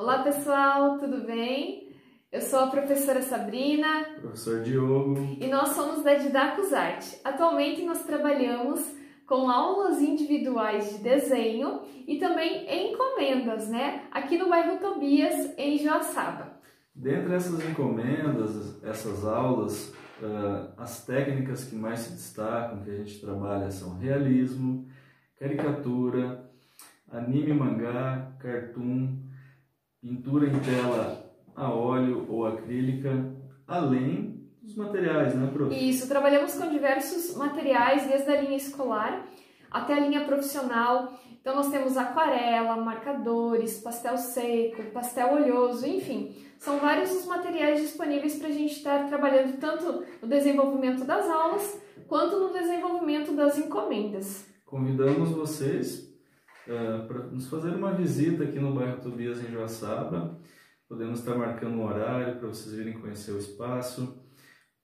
Olá pessoal, tudo bem? Eu sou a professora Sabrina, professor Diogo, e nós somos da Didacus Arte. Atualmente nós trabalhamos com aulas individuais de desenho e também encomendas, né? Aqui no bairro Tobias, em Joaçaba. Dentre essas encomendas, essas aulas, as técnicas que mais se destacam, que a gente trabalha, são realismo, caricatura, anime, mangá, cartoon, pintura em tela a óleo ou acrílica, além dos materiais, né, prof? Isso, trabalhamos com diversos materiais, desde a linha escolar até a linha profissional. Então nós temos aquarela, marcadores, pastel seco, pastel oleoso, enfim. São vários os materiais disponíveis para a gente estar trabalhando tanto no desenvolvimento das aulas, quanto no desenvolvimento das encomendas. Convidamos vocês para nos fazer uma visita aqui no bairro Tobias, em Joaçaba. Podemos estar marcando um horário para vocês virem conhecer o espaço,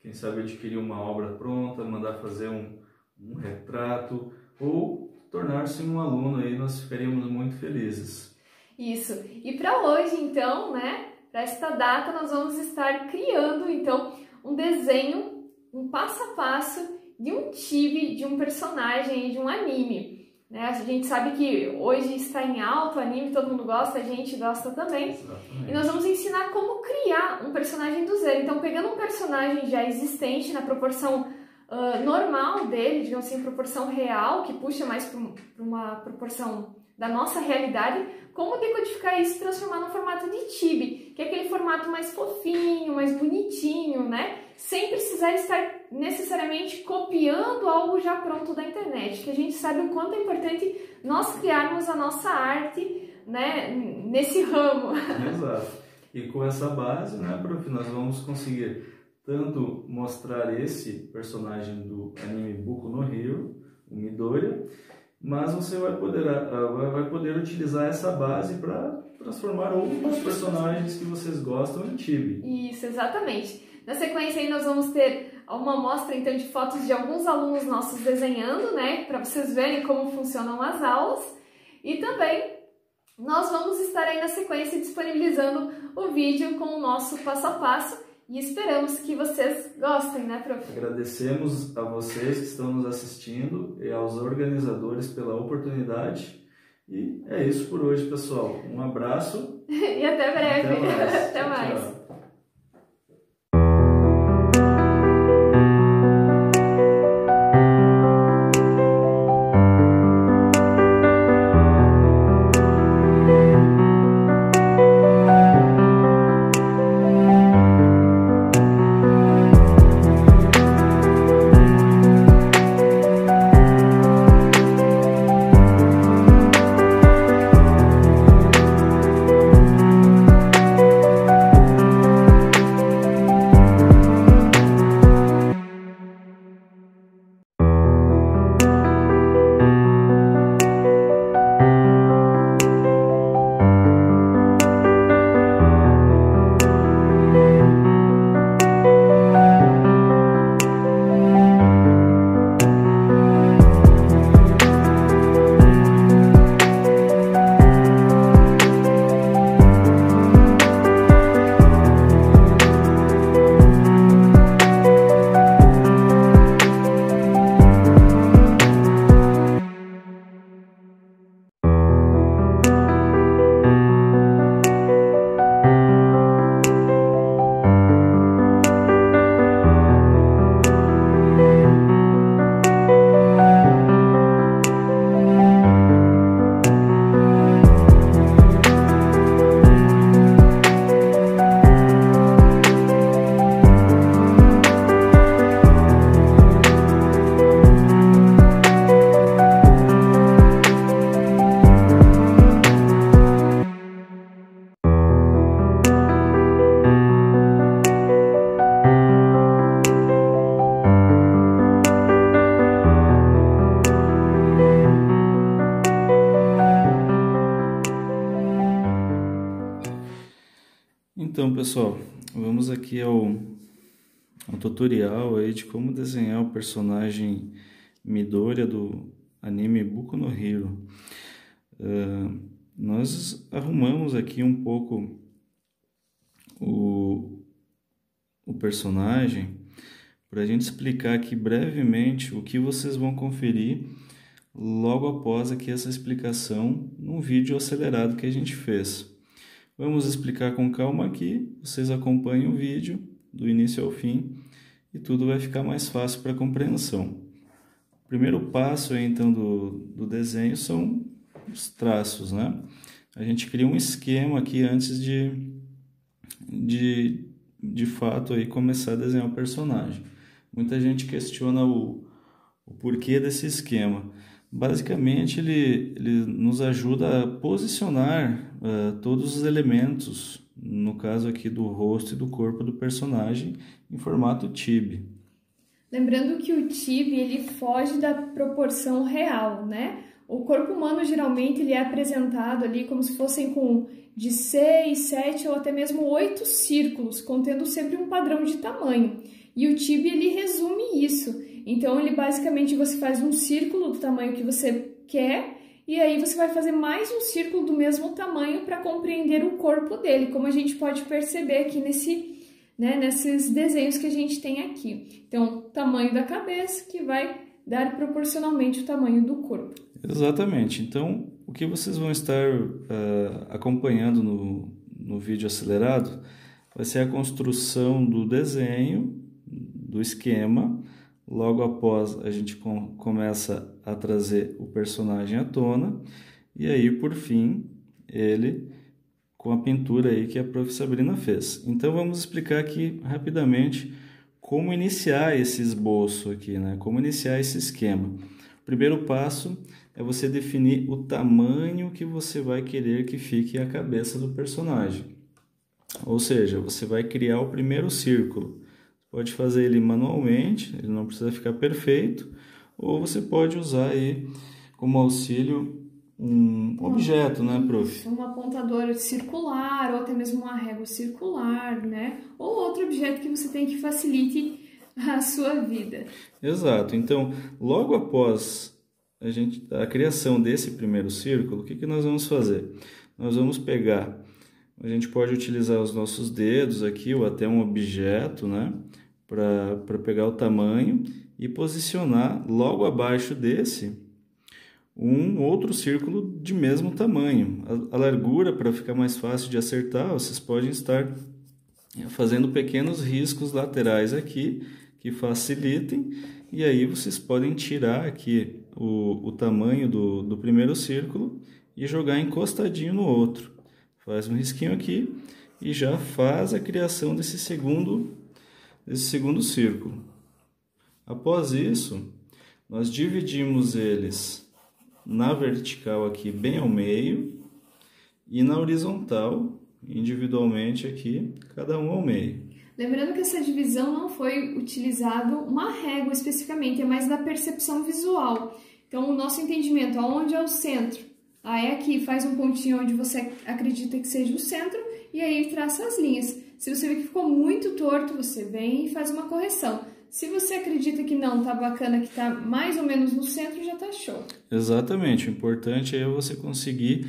quem sabe adquirir uma obra pronta, mandar fazer um retrato ou tornar-se um aluno aí, nós ficaríamos muito felizes. Isso. E para hoje, então, né, para esta data, nós vamos estar criando, então, um desenho, um passo a passo de um chibi, de um personagem, de um anime. Né? A gente sabe que hoje está em alta o anime, todo mundo gosta, a gente gosta também. Exatamente. E nós vamos ensinar como criar um personagem do zero. Então, pegando um personagem já existente na proporção normal dele, digamos assim, proporção real, que puxa mais para uma proporção da nossa realidade, como decodificar isso e transformar no formato de chibi, que é aquele formato mais fofinho, mais bonitinho, né? Sem precisar estar necessariamente copiando algo já pronto da internet, que a gente sabe o quanto é importante nós criarmos a nossa arte, né, nesse ramo. Exato. E com essa base, né, prof, nós vamos conseguir tanto mostrar esse personagem do anime Boku no Hero, o Midoriya, mas você vai poder utilizar essa base para transformar outros personagens que vocês gostam em chibi. Isso, exatamente. Na sequência aí nós vamos ter uma amostra então de fotos de alguns alunos nossos desenhando, né, para vocês verem como funcionam as aulas. E também nós vamos estar aí na sequência disponibilizando o vídeo com o nosso passo a passo e esperamos que vocês gostem, né, prof? Agradecemos a vocês que estão nos assistindo e aos organizadores pela oportunidade. E é isso por hoje, pessoal. Um abraço. E até breve. Até mais. Até mais. Tchau. Então, pessoal, vamos aqui ao tutorial aí de como desenhar o personagem Midoriya do anime Boku no Hero. nós arrumamos aqui um pouco o personagem para a gente explicar aqui brevemente o que vocês vão conferir logo após aqui essa explicação num vídeo acelerado que a gente fez. Vamos explicar com calma aqui, vocês acompanhem o vídeo do início ao fim e tudo vai ficar mais fácil para compreensão. O primeiro passo então do desenho são os traços, né? A gente cria um esquema aqui antes de fato aí começar a desenhar o personagem. Muita gente questiona o porquê desse esquema. Basicamente ele nos ajuda a posicionar todos os elementos, no caso aqui do rosto e do corpo do personagem, em formato Tibi. Lembrando que o Tibi ele foge da proporção real, né? O corpo humano geralmente ele é apresentado ali como se fossem com de 6, 7 ou até mesmo 8 círculos, contendo sempre um padrão de tamanho. E o Tibi ele resume isso. Então ele basicamente você faz um círculo do tamanho que você quer e aí você vai fazer mais um círculo do mesmo tamanho para compreender o corpo dele, como a gente pode perceber aqui nesses desenhos que a gente tem aqui. Então, tamanho da cabeça que vai dar proporcionalmente o tamanho do corpo. Exatamente. Então, o que vocês vão estar acompanhando no vídeo acelerado vai ser a construção do desenho, do esquema. Logo após, a gente começa a trazer o personagem à tona. E aí, por fim, ele com a pintura aí que a Prof. Sabrina fez. Então, vamos explicar aqui rapidamente como iniciar esse esboço aqui, né? Como iniciar esse esquema. O primeiro passo é você definir o tamanho que você vai querer que fique a cabeça do personagem. Ou seja, você vai criar o primeiro círculo. Pode fazer ele manualmente, ele não precisa ficar perfeito, ou você pode usar aí como auxílio um objeto, né, Prof? Um apontador circular, ou até mesmo uma régua circular, né? Ou outro objeto que você tem que facilite a sua vida. Exato. Então, logo após a criação desse primeiro círculo, o que nós vamos fazer? Nós vamos pegar, a gente pode utilizar os nossos dedos aqui, ou até um objeto, né? Para pegar o tamanho e posicionar logo abaixo desse um outro círculo de mesmo tamanho. A largura, para ficar mais fácil de acertar, vocês podem estar fazendo pequenos riscos laterais aqui que facilitem, e aí vocês podem tirar aqui o tamanho do primeiro círculo e jogar encostadinho no outro. Faz um risquinho aqui e já faz a criação desse segundo círculo. Após isso, nós dividimos eles na vertical aqui bem ao meio e na horizontal individualmente aqui, cada um ao meio. Lembrando que essa divisão não foi utilizado uma régua especificamente, é mais da percepção visual. Então, o nosso entendimento, aonde é o centro? Aí aqui faz um pontinho onde você acredita que seja o centro e aí traça as linhas. Se você vê que ficou muito torto, você vem e faz uma correção. Se você acredita que não, tá bacana, que tá mais ou menos no centro, já tá show. Exatamente, o importante é você conseguir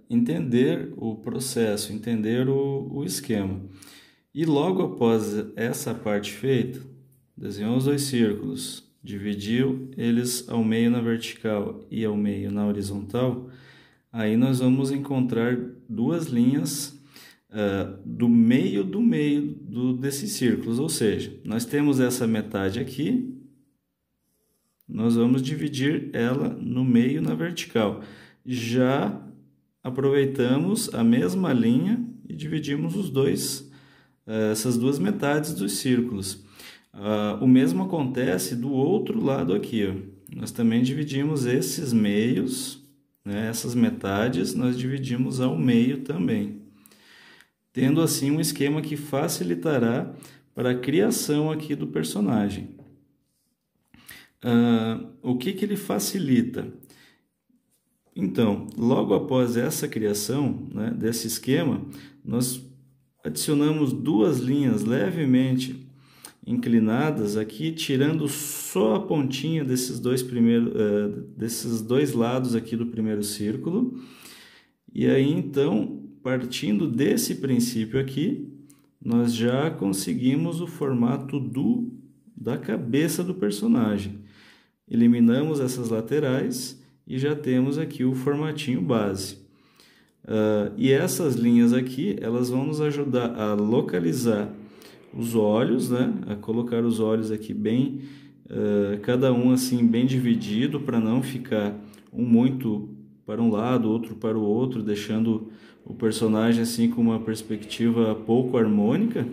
entender o processo, entender o esquema. E logo após essa parte feita, desenhou os dois círculos, dividiu eles ao meio na vertical e ao meio na horizontal, aí nós vamos encontrar duas linhas do meio desses círculos, ou seja, nós temos essa metade aqui, nós vamos dividir ela no meio na vertical. Já aproveitamos a mesma linha e dividimos essas duas metades dos círculos. O mesmo acontece do outro lado aqui, ó. Nós também dividimos esses meios, né, essas metades, nós dividimos ao meio também, tendo assim um esquema que facilitará para a criação aqui do personagem. O que ele facilita? Então, logo após essa criação, né, desse esquema, nós adicionamos duas linhas levemente inclinadas aqui, tirando só a pontinha desses dois lados aqui do primeiro círculo, E aí, então, partindo desse princípio aqui, nós já conseguimos o formato da cabeça do personagem. Eliminamos essas laterais e já temos aqui o formatinho base. E essas linhas aqui, elas vão nos ajudar a localizar os olhos, né? A colocar os olhos aqui bem, cada um assim bem dividido, para não ficar um muito para um lado, outro para o outro, deixando o personagem assim com uma perspectiva pouco harmônica.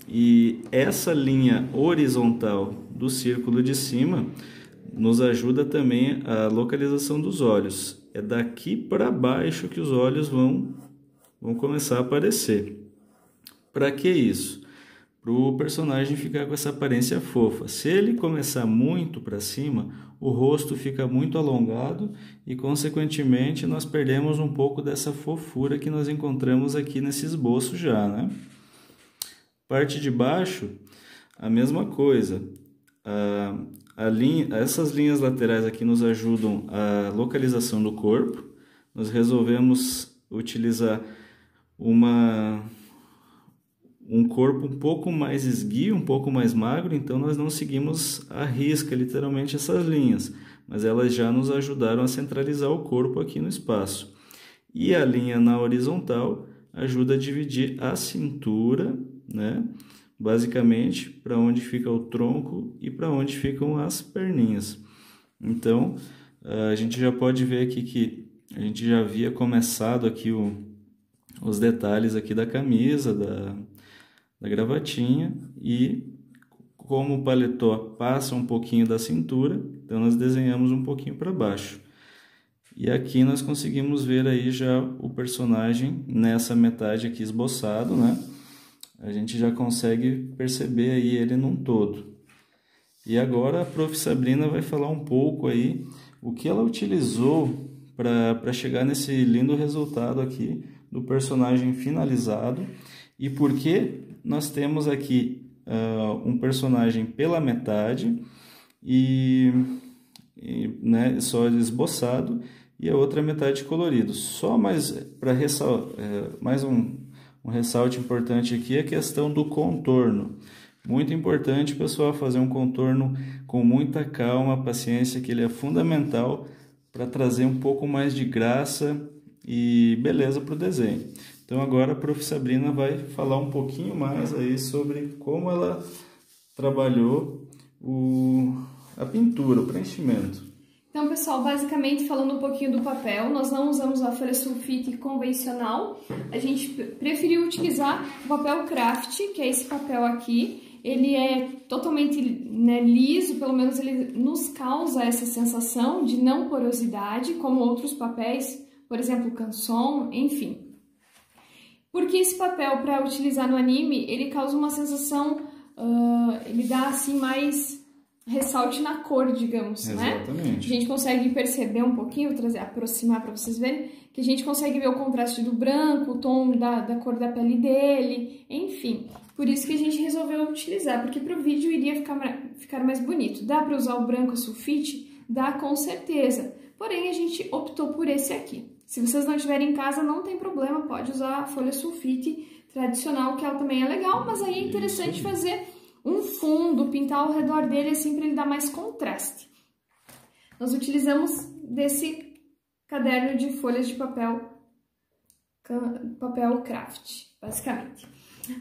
E essa linha horizontal do círculo de cima nos ajuda também a localização dos olhos. É daqui para baixo que os olhos vão começar a aparecer. Para que isso? Para o personagem ficar com essa aparência fofa. Se ele começar muito para cima, o rosto fica muito alongado e, consequentemente, nós perdemos um pouco dessa fofura que nós encontramos aqui nesse esboço já, né? Parte de baixo, a mesma coisa. Essas linhas laterais aqui nos ajudam a localização do corpo. Nós resolvemos utilizar um corpo um pouco mais esguio, um pouco mais magro, então nós não seguimos à risca, literalmente, essas linhas, mas elas já nos ajudaram a centralizar o corpo aqui no espaço. E a linha na horizontal ajuda a dividir a cintura, né? Basicamente, para onde fica o tronco e para onde ficam as perninhas. Então, a gente já pode ver aqui que a gente já havia começado aqui os detalhes aqui da camisa, da gravatinha, e como o paletó passa um pouquinho da cintura, então nós desenhamos um pouquinho para baixo. E aqui nós conseguimos ver aí já o personagem nessa metade aqui esboçado, né? A gente já consegue perceber aí ele num todo. E agora a Prof. Sabrina vai falar um pouco aí o que ela utilizou para chegar nesse lindo resultado aqui do personagem finalizado e por que nós temos aqui um personagem pela metade né, só esboçado e a outra metade colorido. Só mais para mais um ressalte importante aqui é a questão do contorno. Muito importante, pessoal, fazer um contorno com muita calma, paciência, que ele é fundamental para trazer um pouco mais de graça e beleza para o desenho. Então agora a Prof. Sabrina vai falar um pouquinho mais aí sobre como ela trabalhou a pintura, o preenchimento. Então, pessoal, basicamente falando um pouquinho do papel, nós não usamos a folha sulfite convencional, a gente preferiu utilizar o papel craft, que é esse papel aqui. Ele é totalmente, né, liso, pelo menos ele nos causa essa sensação de não porosidade, como outros papéis, por exemplo, Canson, enfim. Porque esse papel, para utilizar no anime, ele causa uma sensação, ele dá assim mais ressalte na cor, digamos, exatamente, né? A gente consegue perceber um pouquinho, aproximar para vocês verem, que a gente consegue ver o contraste do branco, o tom da cor da pele dele, enfim. Por isso que a gente resolveu utilizar, porque para o vídeo iria ficar mais bonito. Dá para usar o branco sulfite? Dá, com certeza. Porém, a gente optou por esse aqui. Se vocês não tiverem em casa, não tem problema, pode usar a folha sulfite tradicional, que ela também é legal, mas aí é interessante fazer um fundo, pintar ao redor dele assim para ele dar mais contraste. Nós utilizamos desse caderno de folhas de papel craft, basicamente.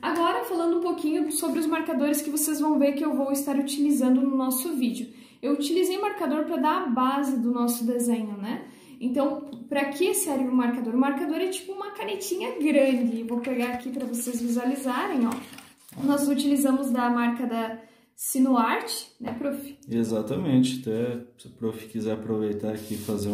Agora, falando um pouquinho sobre os marcadores que vocês vão ver que eu vou estar utilizando no nosso vídeo. Eu utilizei marcador para dar a base do nosso desenho, né? Então, para que serve o marcador? O marcador é tipo uma canetinha grande. Vou pegar aqui para vocês visualizarem, ó. Nós utilizamos da marca da Sinuart, né, Prof? Exatamente. Até se o Prof quiser aproveitar aqui e fazer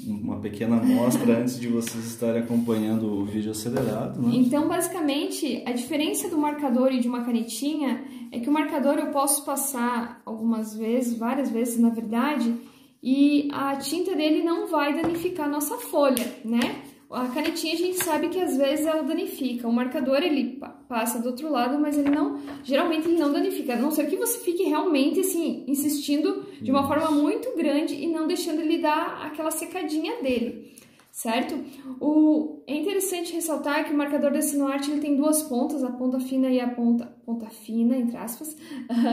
uma pequena amostra antes de vocês estarem acompanhando o vídeo acelerado, né? Então, basicamente, a diferença do marcador e de uma canetinha é que o marcador eu posso passar algumas vezes, várias vezes, na verdade, e a tinta dele não vai danificar a nossa folha, né? A canetinha a gente sabe que às vezes ela danifica. O marcador ele passa do outro lado, mas ele não, geralmente ele não danifica. A não ser que você fique realmente assim, insistindo de uma forma muito grande e não deixando ele dar aquela secadinha dele. certo? É interessante ressaltar que o marcador da Sinoarte ele tem duas pontas, a ponta fina e a ponta fina, entre aspas,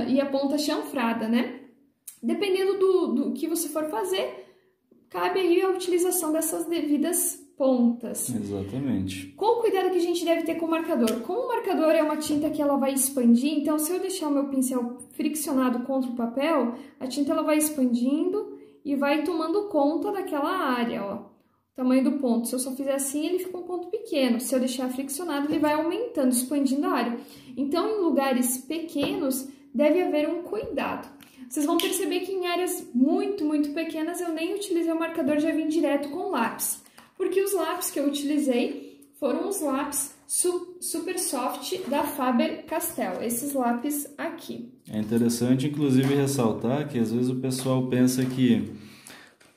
e a ponta chanfrada, né? Dependendo do que você for fazer, cabe aí a utilização dessas devidas pontas. Exatamente. Qual o cuidado que a gente deve ter com o marcador? Como o marcador é uma tinta que ela vai expandir, então se eu deixar o meu pincel friccionado contra o papel, a tinta ela vai expandindo e vai tomando conta daquela área, ó. O tamanho do ponto. Se eu só fizer assim, ele fica um ponto pequeno. Se eu deixar friccionado, ele vai aumentando, expandindo a área. Então, em lugares pequenos, deve haver um cuidado. Vocês vão perceber que em áreas muito, muito pequenas, eu nem utilizei o marcador, já vim direto com lápis. Porque os lápis que eu utilizei foram os lápis Super Soft da Faber-Castell. Esses lápis aqui. É interessante, inclusive, ressaltar que às vezes o pessoal pensa que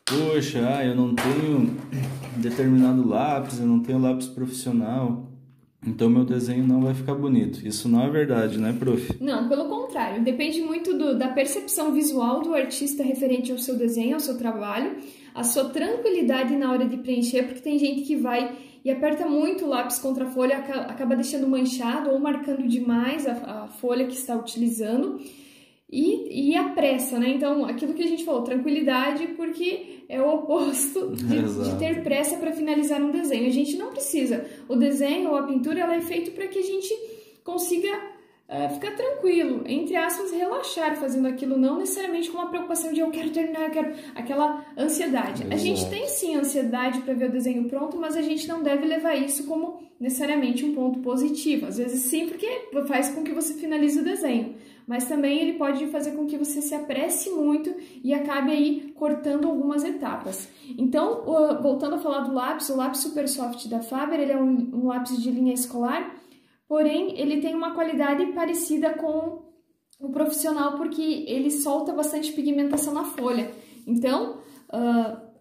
poxa, eu não tenho determinado lápis, eu não tenho lápis profissional, então meu desenho não vai ficar bonito. Isso não é verdade, né, prof? Não, pelo contrário. Depende muito da percepção visual do artista referente ao seu desenho, ao seu trabalho, a sua tranquilidade na hora de preencher, porque tem gente que vai e aperta muito o lápis contra a folha, acaba deixando manchado ou marcando demais a folha que está utilizando. E a pressa, né? Então, aquilo que a gente falou, tranquilidade, porque é o oposto de ter pressa para finalizar um desenho. A gente não precisa. O desenho ou a pintura, ela é feito para que a gente consiga ficar tranquilo, entre aspas, relaxar fazendo aquilo, não necessariamente com uma preocupação de eu quero terminar, eu quero aquela ansiedade. Exato. A gente tem sim ansiedade para ver o desenho pronto, mas a gente não deve levar isso como necessariamente um ponto positivo. Às vezes sim, porque faz com que você finalize o desenho. Mas também ele pode fazer com que você se apresse muito e acabe aí cortando algumas etapas. Então, voltando a falar do lápis, o lápis Super Soft da Faber, ele é um lápis de linha escolar, porém ele tem uma qualidade parecida com o profissional porque ele solta bastante pigmentação na folha. Então,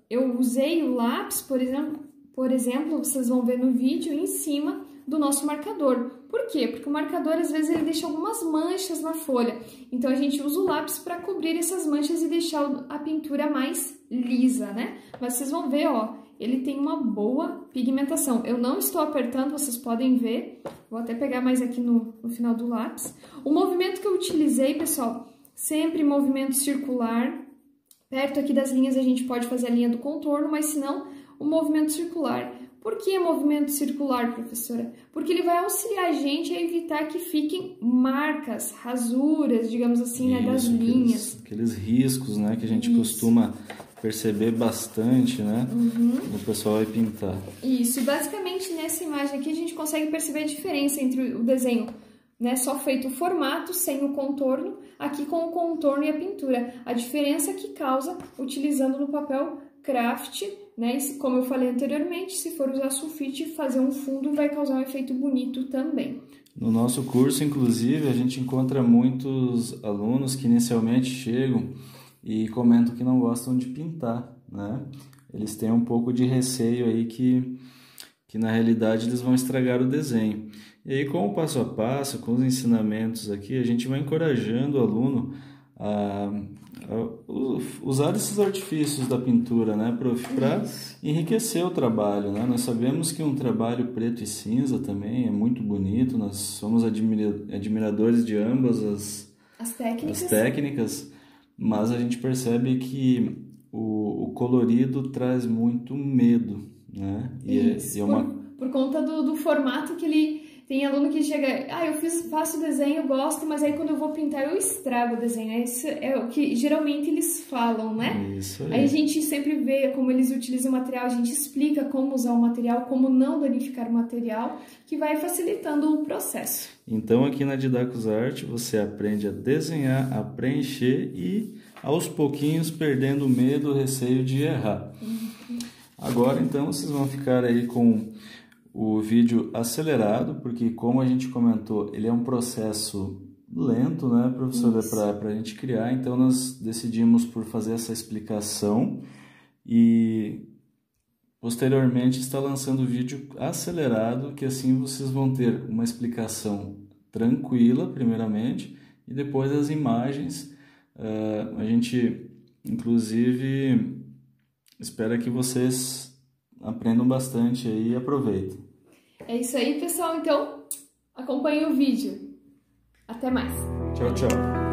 eu usei o lápis, por exemplo, vocês vão ver no vídeo em cima do nosso marcador. Por quê? Porque o marcador, às vezes, ele deixa algumas manchas na folha. Então, a gente usa o lápis para cobrir essas manchas e deixar a pintura mais lisa, né? Mas vocês vão ver, ó, ele tem uma boa pigmentação. Eu não estou apertando, vocês podem ver. Vou até pegar mais aqui no final do lápis. O movimento que eu utilizei, pessoal, sempre movimento circular. Perto aqui das linhas a gente pode fazer a linha do contorno, mas se não, o movimento circular. Por que movimento circular, professora? Porque ele vai auxiliar a gente a evitar que fiquem marcas, rasuras, digamos assim, né, das linhas. Aqueles riscos, né, que a gente costuma perceber bastante, né, quando o pessoal vai pintar. Isso, e basicamente nessa imagem aqui a gente consegue perceber a diferença entre o desenho, né, só feito o formato, sem o contorno, aqui com o contorno e a pintura. A diferença que causa utilizando no papel craft, né? Como eu falei anteriormente, se for usar sulfite, fazer um fundo vai causar um efeito bonito também. No nosso curso, inclusive, a gente encontra muitos alunos que inicialmente chegam e comentam que não gostam de pintar, né? Eles têm um pouco de receio aí que na realidade eles vão estragar o desenho. E aí, com o passo a passo, com os ensinamentos aqui, a gente vai encorajando o aluno a usar esses artifícios da pintura, né, prof, para enriquecer o trabalho, né? Nós sabemos que um trabalho preto e cinza também é muito bonito, nós somos admiradores de ambas as técnicas, mas a gente percebe que o colorido traz muito medo, né? Por conta do formato que ele... Tem aluno que chega, eu faço desenho, gosto, mas aí quando eu vou pintar eu estrago o desenho. Isso é o que geralmente eles falam, né? Isso aí. Aí a gente sempre vê como eles utilizam o material, a gente explica como usar o material, como não danificar o material, que vai facilitando o processo. Então aqui na Didacos Arte você aprende a desenhar, a preencher e aos pouquinhos perdendo o medo, o receio de errar. Agora então vocês vão ficar aí com o vídeo acelerado, porque como a gente comentou, ele é um processo lento, né, professora, para a gente criar, então nós decidimos por fazer essa explicação e posteriormente está lançando o vídeo acelerado, que assim vocês vão ter uma explicação tranquila, primeiramente, e depois as imagens. A gente, inclusive, espera que vocês aprendam bastante aí e aproveitem. É isso aí, pessoal. Então, acompanhem o vídeo. Até mais. Tchau, tchau.